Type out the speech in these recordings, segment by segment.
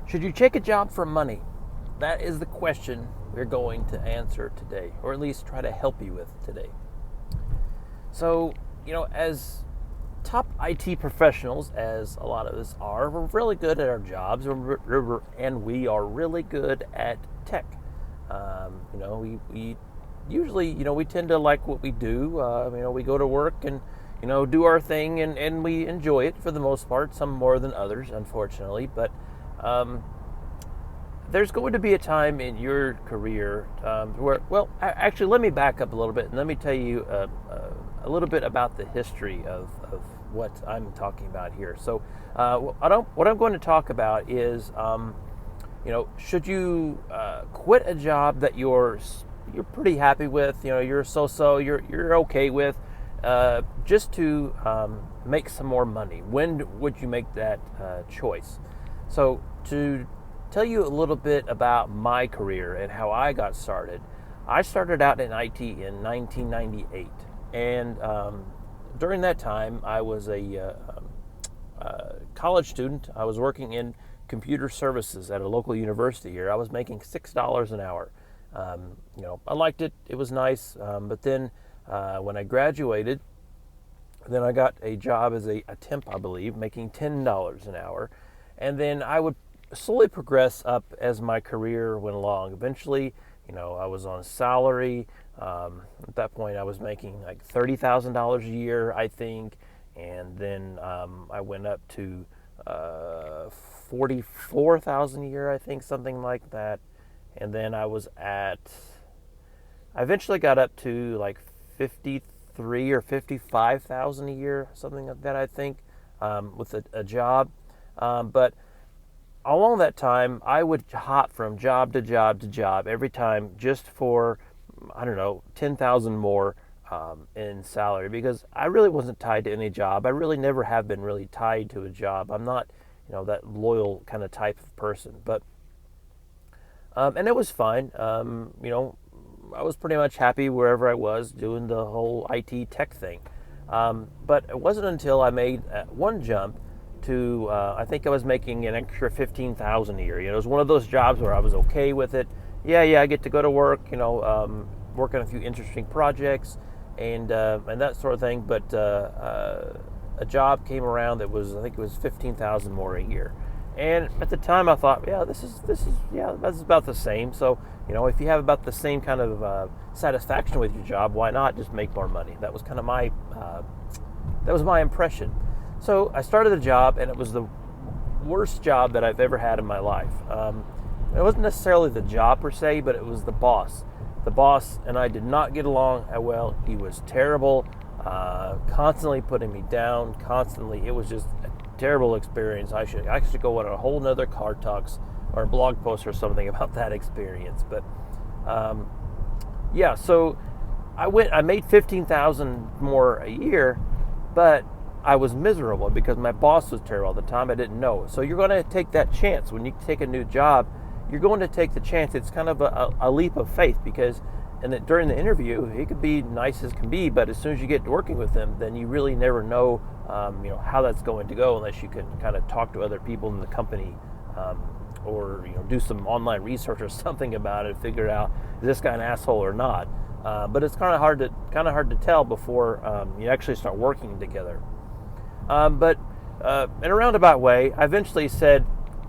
Should you take a job for money? That is the question we're going to answer today, or at least try to help you with today. So, as top IT professionals, as a lot of us are, we're really good at our jobs, and we are really good at tech. We usually, we tend to like what we do. We go to work and, do our thing, and we enjoy it for the most part, some more than others, unfortunately. But there's going to be a time in your career where, actually, let me back up a little bit and let me tell you a little bit about the history of what I'm talking about here. So, what I'm going to talk about is, should you quit a job that you're pretty happy with, you're you're okay with, just to make some more money? When would you make that choice? So, to tell you a little bit about my career and how I got started, I started out in IT in 1998, and during that time, I was a college student. I was working in computer services at a local university here. I was making $6 an hour. I liked it. It was nice. But then when I graduated, then I got a job as a temp, I believe, making $10 an hour. And then I would slowly progress up as my career went along. Eventually, I was on salary. At that point, I was making like $30,000 a year, I think. And then I went up to 44,000 a year, I think, something like that. And then I eventually got up to like 53 or 55,000 a year, something like that, I think, with a job. But along that time, I would hop from job to job to job every time, just for, 10,000 more in salary, because I really wasn't tied to any job. I really never have been really tied to a job. I'm not, that loyal kind of type of person. But and it was fine. I was pretty much happy wherever I was doing the whole IT tech thing. But it wasn't until I made one jump to, I think I was making an extra 15,000 a year. It was one of those jobs where I was okay with it. Yeah, I get to go to work, work on a few interesting projects and that sort of thing. But a job came around that was, I think it was 15,000 more a year. And at the time I thought, that's about the same. So, if you have about the same kind of satisfaction with your job, why not just make more money? That was kind of my impression. So I started the job, and it was the worst job that I've ever had in my life. It wasn't necessarily the job per se, but it was the boss. The boss and I did not get along well. He was terrible, constantly putting me down, constantly. It was just a terrible experience. I should go on a whole nother Car Talks or a blog post or something about that experience. But so I made 15,000 more a year, but I was miserable because my boss was terrible at the time. I didn't know. So you're going to take that chance. When you take a new job, you're going to take the chance. It's kind of a leap of faith, because during the interview, he could be nice as can be, but as soon as you get to working with him, then you really never know, how that's going to go, unless you can kind of talk to other people in the company, or do some online research or something about it, figure out, is this guy an asshole or not? But it's kind of hard to tell before you actually start working together. But in a roundabout way, I eventually said,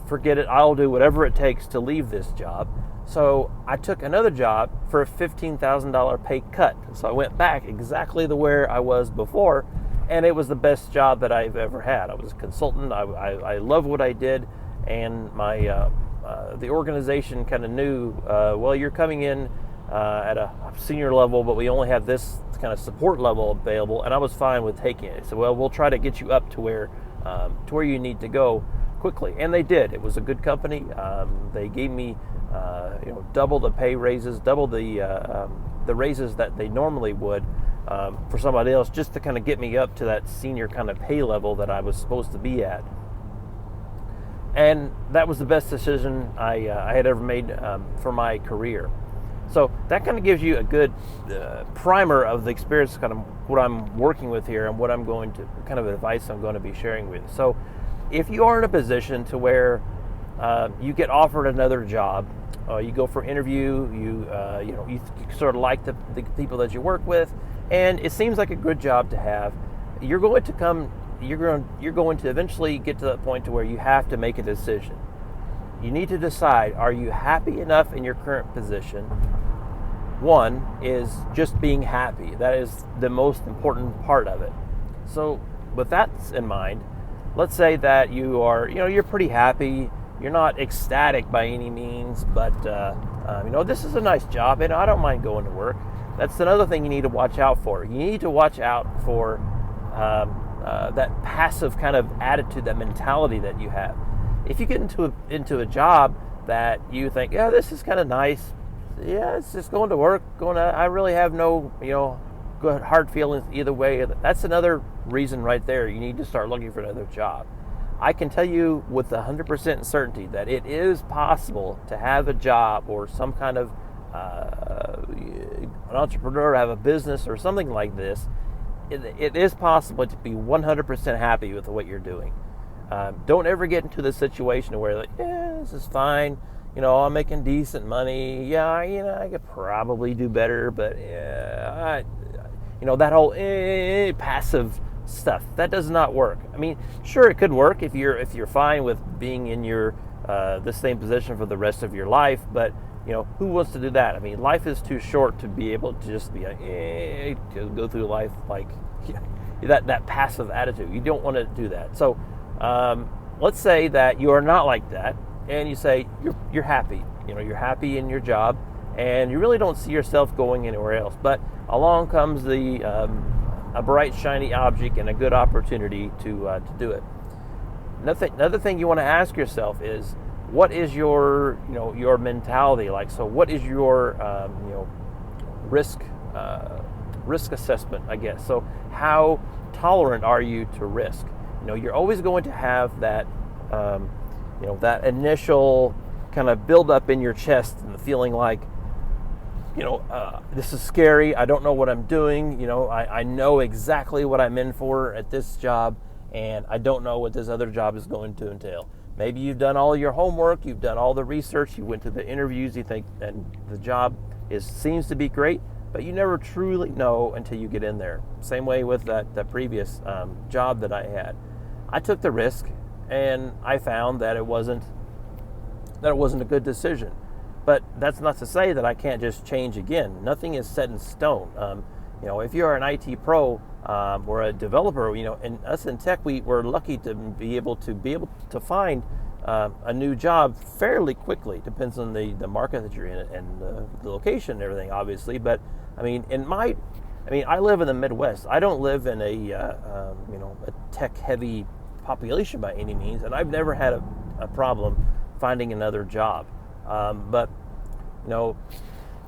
forget it, I'll do whatever it takes to leave this job. So I took another job for a $15,000 pay cut. So I went back exactly to where I was before, and it was the best job that I've ever had. I was a consultant. I love what I did, and the organization kind of knew, you're coming in at a senior level, but we only have this kind of support level available, and I was fine with taking it. So, we'll try to get you up to where you need to go quickly, and they did. It was a good company. They gave me, double the pay raises, double the raises that they normally would for somebody else, just to kind of get me up to that senior kind of pay level that I was supposed to be at. And that was the best decision I had ever made for my career. So that kind of gives you a good primer of the experience, kind of what I'm working with here and what I'm going to, kind of advice I'm going to be sharing with you. So if you are in a position to where you get offered another job. You go for interview. You sort of like the people that you work with, and it seems like a good job to have. You're going to eventually get to that point to where you have to make a decision. You need to decide: are you happy enough in your current position? One is just being happy. That is the most important part of it. So, with that in mind, let's say that you're pretty happy. You're not ecstatic by any means, but this is a nice job, and I don't mind going to work. That's another thing you need to watch out for. You need to watch out for that passive kind of attitude, that mentality that you have. If you get into a job that you think, yeah, this is kind of nice, yeah, it's just going to work. I really have no, good hard feelings either way. That's another reason right there. You need to start looking for another job. I can tell you with 100% certainty that it is possible to have a job or some kind of an entrepreneur, have a business or something like this. It is possible to be 100% happy with what you're doing. Don't ever get into the situation where, like, yeah, this is fine. I'm making decent money. Yeah, I could probably do better, but yeah, that whole passive stuff, that does not work. I mean, sure, it could work if you're fine with being in your the same position for the rest of your life, but who wants to do that? I mean, life is too short to be able to just be to go through life like that passive attitude. You don't want to do that. So let's say that you are not like that, and you say you're happy. You're happy in your job, and you really don't see yourself going anywhere else. But along comes a bright, shiny object and a good opportunity to do it. Another thing you want to ask yourself is, what is your mentality like? So what is your risk assessment, I guess? So how tolerant are you to risk? You're always going to have that that initial kind of build up in your chest and the feeling like, this is scary. I don't know what I'm doing. I know exactly what I'm in for at this job, and I don't know what this other job is going to entail. Maybe you've done all your homework, you've done all the research, you went to the interviews, you think, and the job seems to be great, but you never truly know until you get in there. Same way with that previous job that I had. I took the risk, and I found that it wasn't a good decision. But that's not to say that I can't just change again. Nothing is set in stone. If you're an IT pro or a developer, and us in tech, we're lucky to be able to find a new job fairly quickly. Depends on the market that you're in and the location and everything, obviously. But I live in the Midwest. I don't live in a tech-heavy population by any means, and I've never had a problem finding another job. But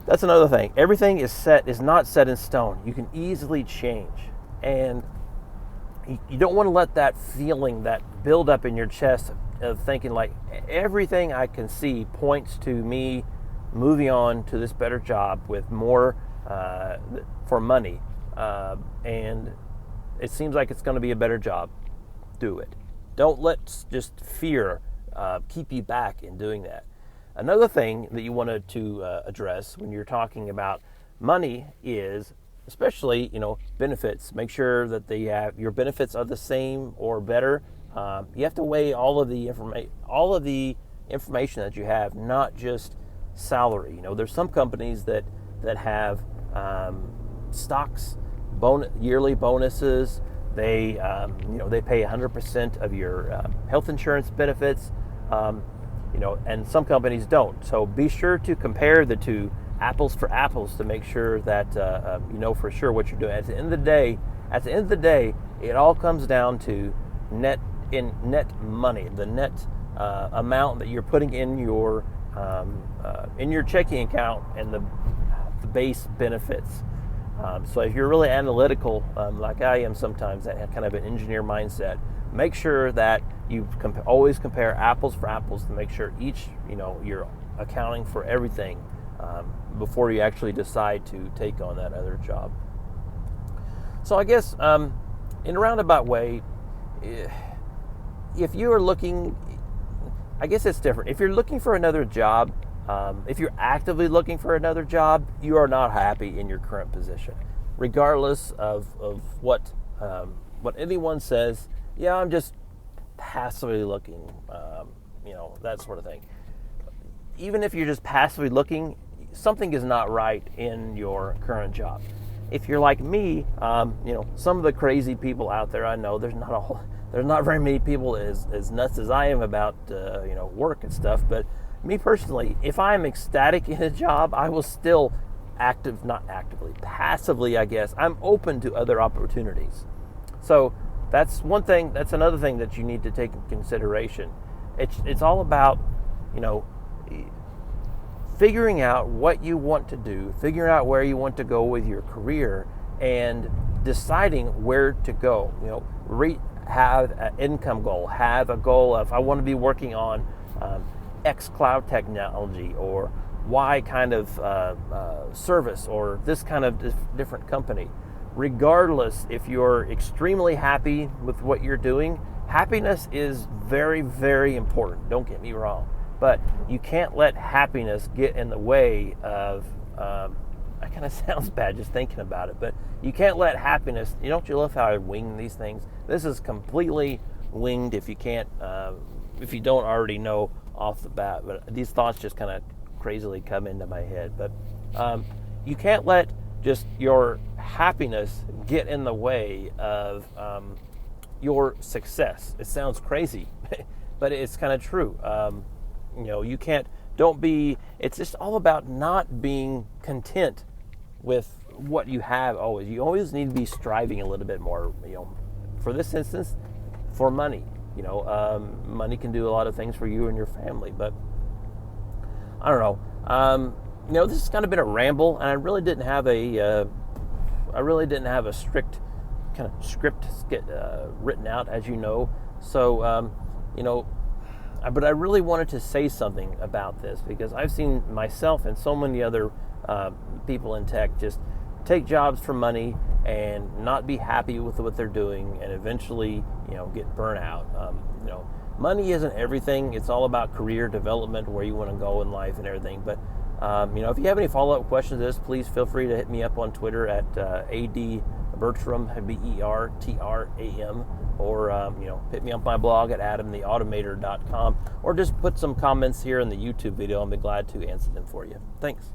that's another thing. Everything is not set in stone. You can easily change, and you don't want to let that feeling, that build up in your chest of thinking like everything I can see points to me moving on to this better job with more for money, and it seems like it's going to be a better job. Do it. Don't let just fear keep you back in doing that. Another thing that you wanted to address when you're talking about money is, especially, benefits. Make sure that your benefits are the same or better. You have to weigh all of the information that you have, not just salary. There's some companies that have stocks, yearly bonuses. They pay 100% of your health insurance benefits. And some companies don't. So be sure to compare the two, apples for apples, to make sure that you know for sure what you're doing. At the end of the day, it all comes down to net money, the net amount that you're putting in your checking account, and the base benefits. So if you're really analytical, like I am sometimes, that kind of an engineer mindset, make sure that you always compare apples for apples to make sure you're accounting for everything before you actually decide to take on that other job. So I guess in a roundabout way, if you are looking, I guess it's different. If you're looking for another job, if you're actively looking for another job, you are not happy in your current position, regardless of what anyone says. Yeah, I'm just passively looking, that sort of thing. Even if you're just passively looking, something is not right in your current job. If you're like me, some of the crazy people out there, I know there's not very many people as nuts as I am about work and stuff. But me personally, if I'm ecstatic in a job, I will still passively, I guess, I'm open to other opportunities. So that's one thing. That's another thing that you need to take into consideration. It's all about, figuring out what you want to do, figuring out where you want to go with your career, and deciding where to go. Have an income goal, have a goal of, I want to be working on X cloud technology, or Y kind of service, or this kind of different company. Regardless, if you're extremely happy with what you're doing, happiness is very, very important. Don't get me wrong. But you can't let happiness get in the way of, that kind of sounds bad just thinking about it, but you can't let happiness, don't you love how I wing these things? This is completely winged if you can't, if you don't already know off the bat, but these thoughts just kind of crazily come into my head. But you can't let just your happiness get in the way of your success. It sounds crazy, but it's kind of true. It's just all about not being content with what you have always. You always need to be striving a little bit more, for this instance, for money. Money can do a lot of things for you and your family, but I don't know. This has kind of been a ramble, and I really didn't have a strict kind of script written out, as you know. So, but I really wanted to say something about this, because I've seen myself and so many other people in tech just take jobs for money and not be happy with what they're doing, and eventually, get burnt out. Money isn't everything. It's all about career development, where you want to go in life and everything. But if you have any follow-up questions to this, please feel free to hit me up on Twitter at ADBertram, BERTRAM, or hit me up my blog at adamtheautomator.com, or just put some comments here in the YouTube video. I'll be glad to answer them for you. Thanks.